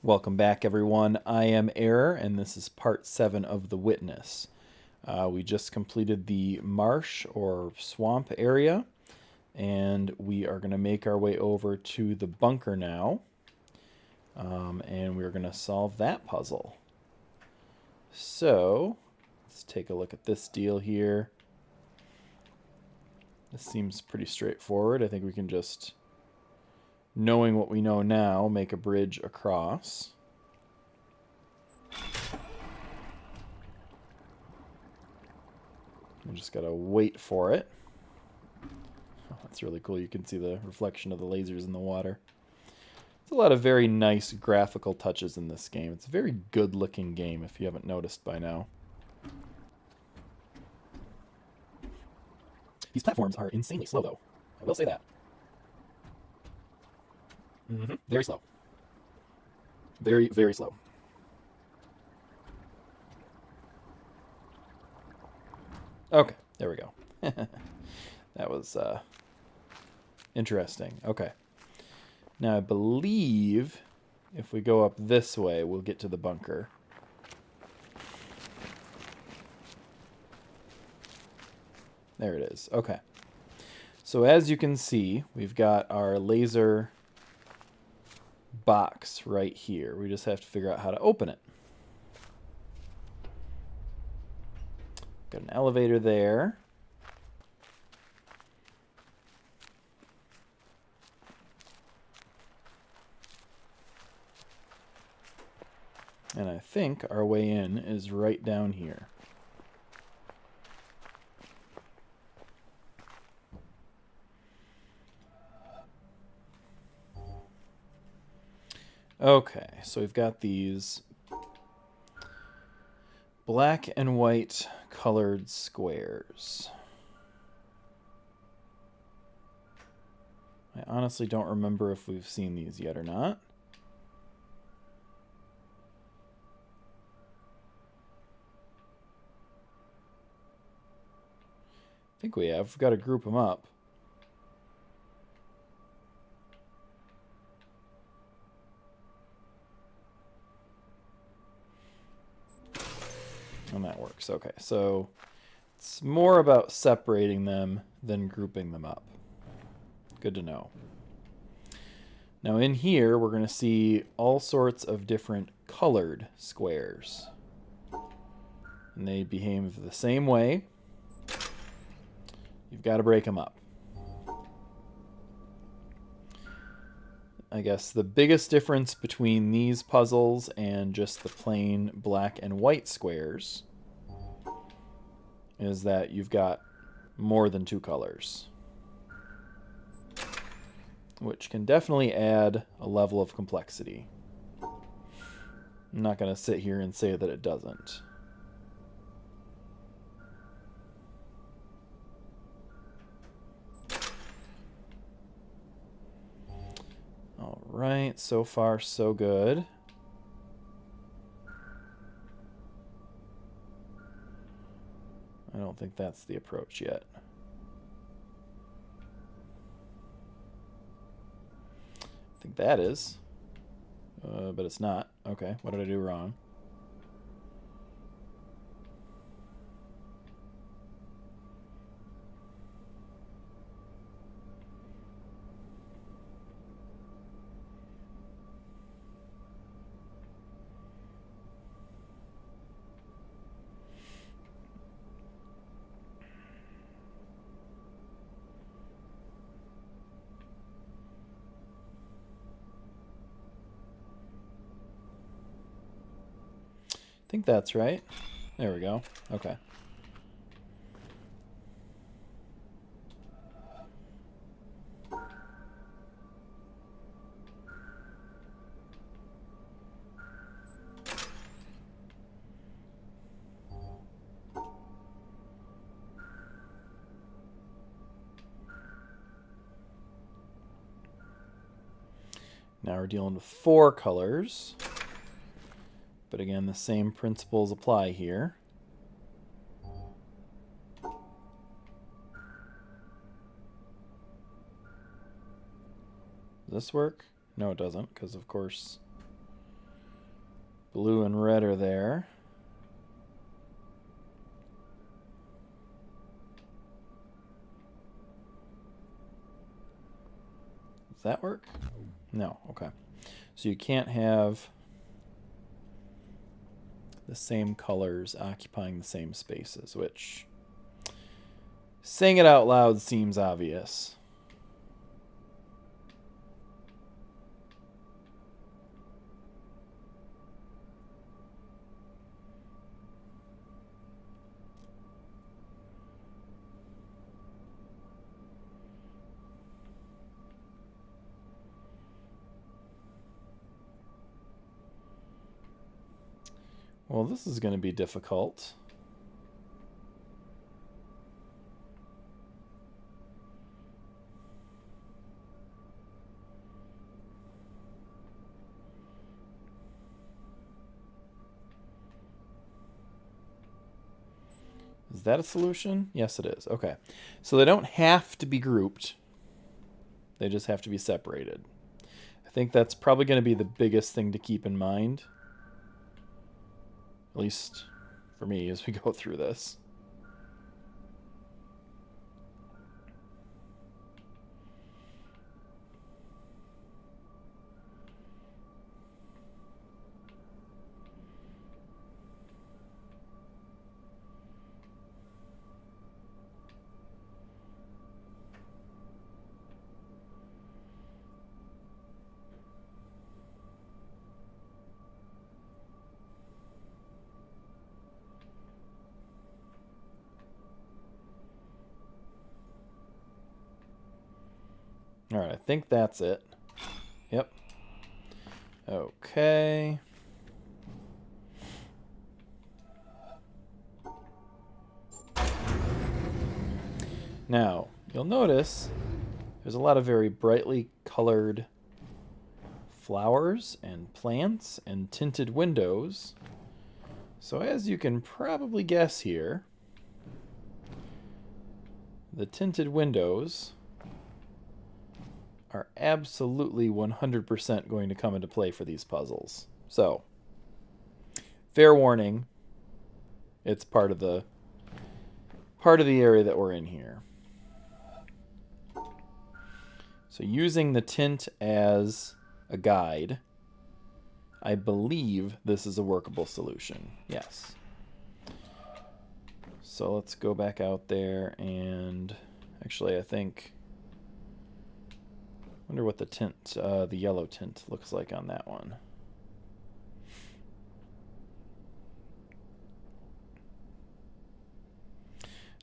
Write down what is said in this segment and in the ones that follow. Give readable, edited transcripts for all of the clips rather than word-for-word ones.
Welcome back, everyone. I am Error, and this is part 7 of The Witness. We just completed the marsh or swamp area, and we are going to make our way over to the bunker now, and we're going to solve that puzzle. So, let's take a look at this deal here. This seems pretty straightforward. I think we can just, knowing what we know now, make a bridge across. We just gotta wait for it. Oh, that's really cool. You can see the reflection of the lasers in the water. There's a lot of very nice graphical touches in this game. It's a very good looking game if you haven't noticed by now. These platforms are insanely slow though. I will say that. Very slow. Very, very slow. Okay, there we go. That was interesting. Okay. Now I believe if we go up this way, we'll get to the bunker. There it is. Okay. So as you can see, we've got our laser box right here. We just have to figure out how to open it. Got an elevator there. And I think our way in is right down here. Okay, so we've got these black and white colored squares. I honestly don't remember if we've seen these yet or not. I think we have. We've got to group them up. And that works. Okay, so it's more about separating them than grouping them up. Good to know. Now in here, we're going to see all sorts of different colored squares. And they behave the same way. You've got to break them up. I guess the biggest difference between these puzzles and just the plain black and white squares is that you've got more than two colors, which can definitely add a level of complexity. I'm not going to sit here and say that it doesn't. All right, so far so good. I don't think that's the approach yet. I think that is. But it's not. Okay, what did I do wrong? I think that's right. There we go. Okay. Now we're dealing with 4 colors. But again, the same principles apply here. Does this work? No, it doesn't, because of course Blue and red are there. Does that work? No, okay. So you can't have the same colors occupying the same spaces, which, saying it out loud seems obvious. Well, this is going to be difficult. Is that a solution? Yes, it is. Okay. So they don't have to be grouped. They just have to be separated. I think that's probably going to be the biggest thing to keep in mind. At least for me as we go through this. All right, I think that's it. Yep. Okay. Now, you'll notice there's a lot of very brightly colored flowers and plants and tinted windows. So as you can probably guess here, the tinted windows are absolutely 100% going to come into play for these puzzles. So, fair warning, it's part of the area that we're in here. So using the tint as a guide, I believe this is a workable solution. Yes. So let's go back out there and actually I wonder what the tint, the yellow tint looks like on that one.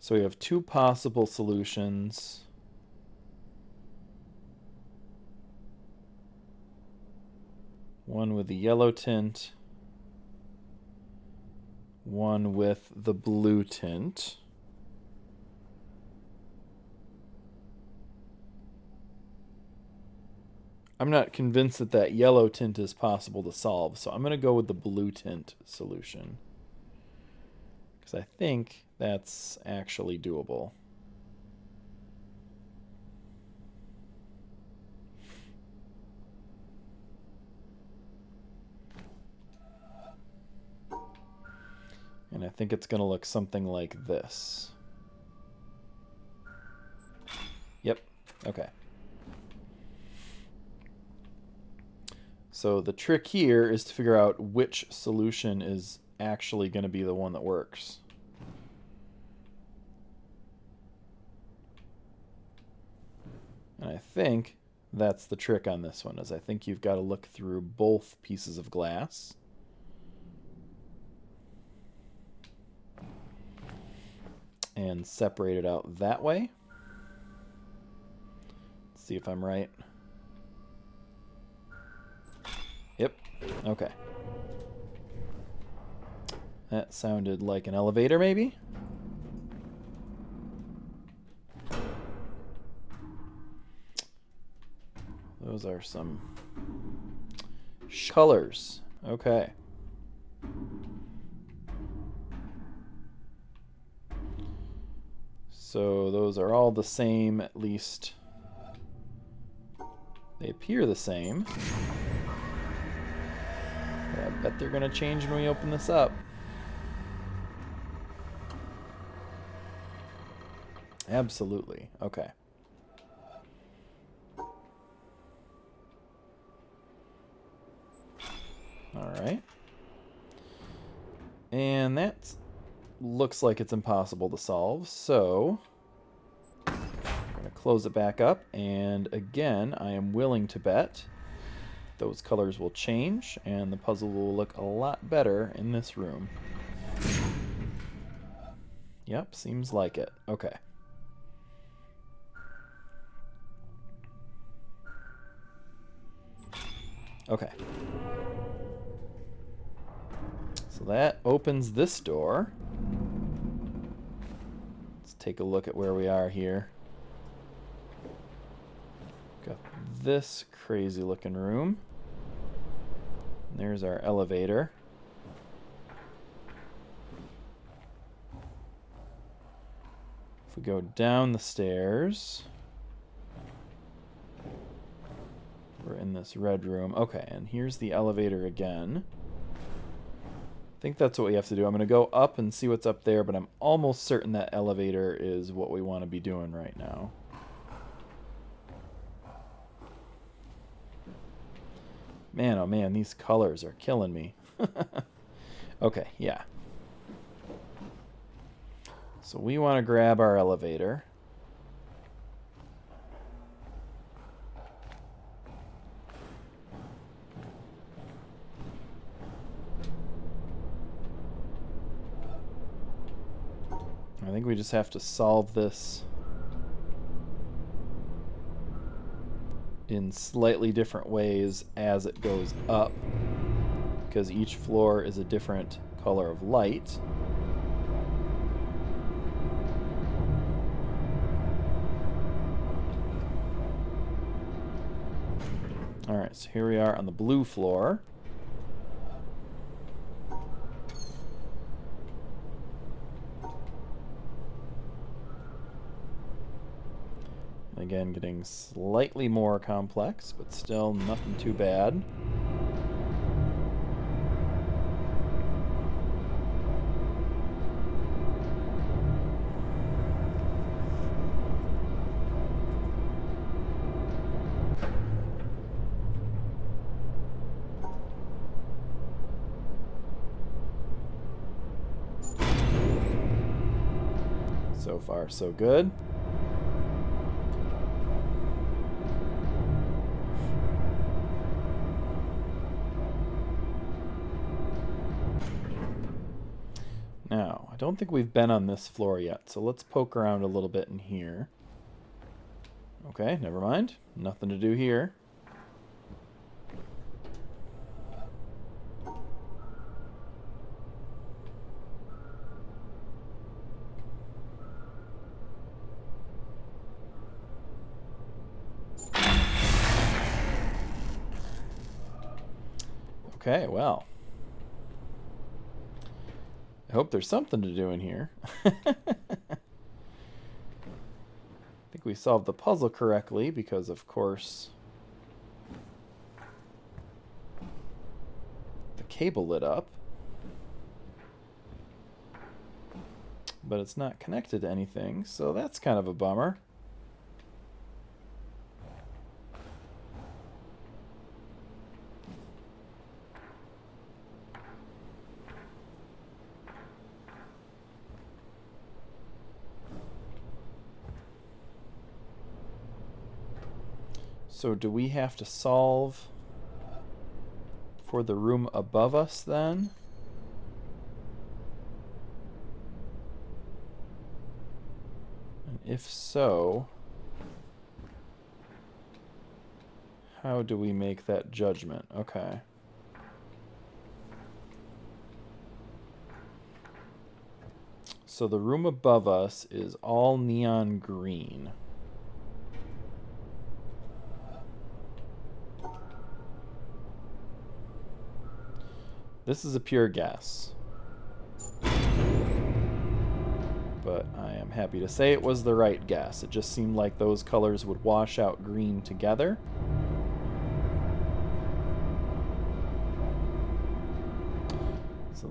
So we have two possible solutions. One with the yellow tint, one with the blue tint. I'm not convinced that that yellow tint is possible to solve, so I'm going to go with the blue tint solution, because I think that's actually doable. And I think it's going to look something like this. Yep, okay. So the trick here is to figure out which solution is actually going to be the one that works. And I think that's the trick on this one, is I think you've got to look through both pieces of glass. And separate it out that way. Let's see if I'm right. Yep. Okay. That sounded like an elevator, maybe? Those are some colors. Okay. So those are all the same, at least they appear the same. Bet they're going to change when we open this up. Absolutely. Okay. Alright. And that looks like it's impossible to solve, so I'm going to close it back up, and again, I am willing to bet those colors will change, and the puzzle will look a lot better in this room. Yep, seems like it. Okay. Okay. So that opens this door. Let's take a look at where we are here. Got this crazy looking room. And there's our elevator. If we go down the stairs, we're in this red room. Okay, and here's the elevator again. I think that's what we have to do. I'm going to go up and see what's up there, but I'm almost certain that elevator is what we want to be doing right now. Man, oh man, these colors are killing me. Okay, yeah. So we want to grab our elevator. I think we just have to solve this in slightly different ways as it goes up, because each floor is a different color of light. Alright, so here we are on the blue floor. Again, getting slightly more complex, but still nothing too bad. So far, so good. Now, I don't think we've been on this floor yet, so let's poke around a little bit in here. Okay, never mind. Nothing to do here. Okay, well. I hope there's something to do in here. I think we solved the puzzle correctly because, of course, the cable lit up. But it's not connected to anything, so that's kind of a bummer. So do we have to solve for the room above us then? And if so, how do we make that judgment? Okay. So the room above us is all neon green. This is a pure guess, but I am happy to say it was the right guess. It just seemed like those colors would wash out green together.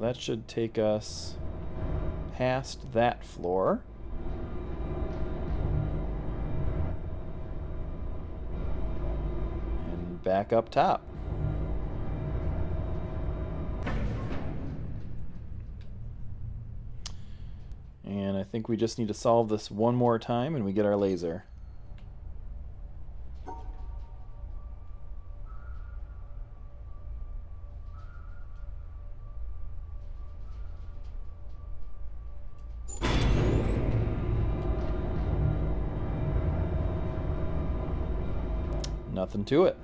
that should take us past that floor. And back up top. And I think we just need to solve this one more time and we get our laser. Nothing to it.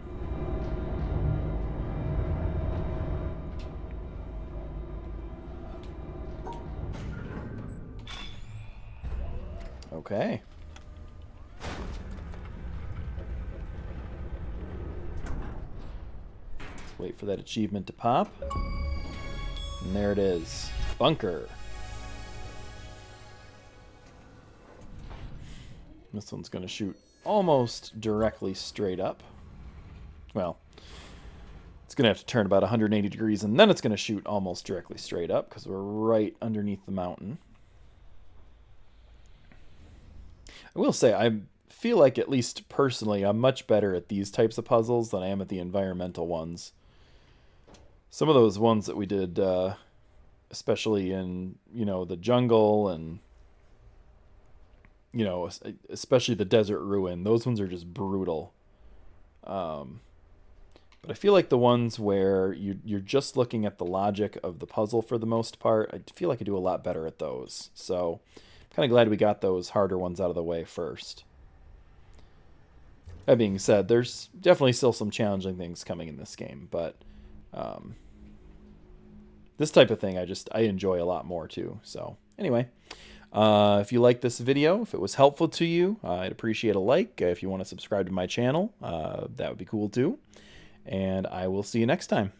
Okay. Let's wait for that achievement to pop. And there it is. Bunker. This one's going to shoot almost directly straight up. Well, it's going to have to turn about 180 degrees, and then it's going to shoot almost directly straight up because we're right underneath the mountain. I will say, I feel like, at least personally, I'm much better at these types of puzzles than I am at the environmental ones. Some of those ones that we did, especially in, the jungle and, especially the desert ruin, those ones are just brutal. But I feel like the ones where you're just looking at the logic of the puzzle for the most part, I feel like I do a lot better at those. So I'm kind of glad we got those harder ones out of the way first. That being said, there's definitely still some challenging things coming in this game, but this type of thing I enjoy a lot more too. So anyway, if you like this video, if it was helpful to you, I'd appreciate a like. If you want to subscribe to my channel, that would be cool too. And I will see you next time.